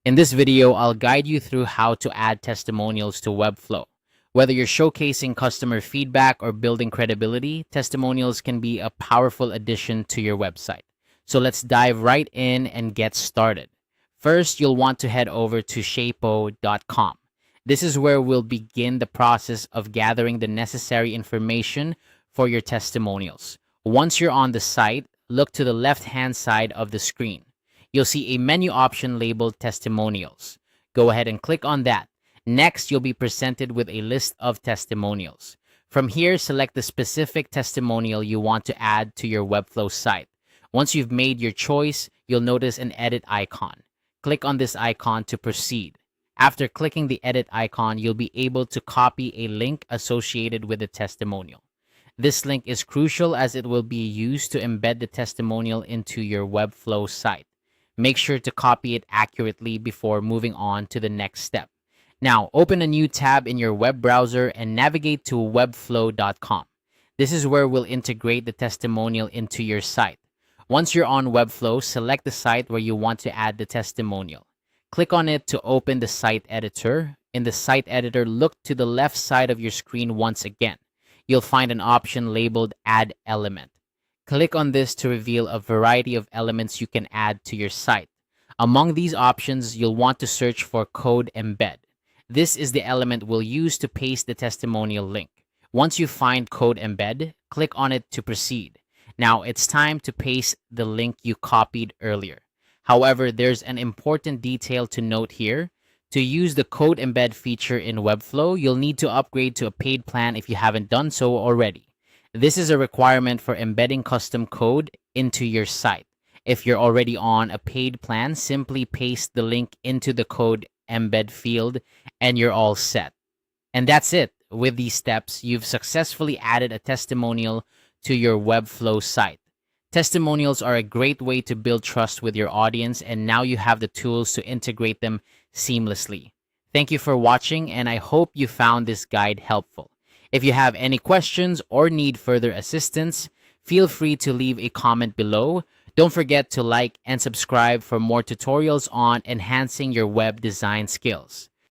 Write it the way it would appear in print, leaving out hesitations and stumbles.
In this video, I'll guide you through how to add testimonials to Webflow. Whether you're showcasing customer feedback or building credibility, testimonials can be a powerful addition to your website. So let's dive right in and get started. First, you'll want to head over to shapo.com. This is where we'll begin the process of gathering the necessary information for your testimonials. Once you're on the site, look to the left-hand side of the screen. You'll see a menu option labeled Testimonials. Go ahead and click on that. Next, you'll be presented with a list of testimonials. From here, select the specific testimonial you want to add to your Webflow site. Once you've made your choice, you'll notice an edit icon. Click on this icon to proceed. After clicking the edit icon, you'll be able to copy a link associated with the testimonial. This link is crucial as it will be used to embed the testimonial into your Webflow site. Make sure to copy it accurately before moving on to the next step. Now, open a new tab in your web browser and navigate to webflow.com. This is where we'll integrate the testimonial into your site. Once you're on Webflow, select the site where you want to add the testimonial. Click on it to open the site editor. In the site editor, look to the left side of your screen once again. You'll find an option labeled Add Element. Click on this to reveal a variety of elements you can add to your site. Among these options, you'll want to search for Code Embed. This is the element we'll use to paste the testimonial link. Once you find Code Embed, click on it to proceed. Now it's time to paste the link you copied earlier. However, there's an important detail to note here. To use the Code Embed feature in Webflow, you'll need to upgrade to a paid plan if you haven't done so already. This is a requirement for embedding custom code into your site. If you're already on a paid plan, simply paste the link into the Code Embed field and you're all set. And that's it. With these steps, you've successfully added a testimonial to your Webflow site. Testimonials are a great way to build trust with your audience, and now you have the tools to integrate them seamlessly. Thank you for watching, and I hope you found this guide helpful. If you have any questions or need further assistance, feel free to leave a comment below. Don't forget to like and subscribe for more tutorials on enhancing your web design skills.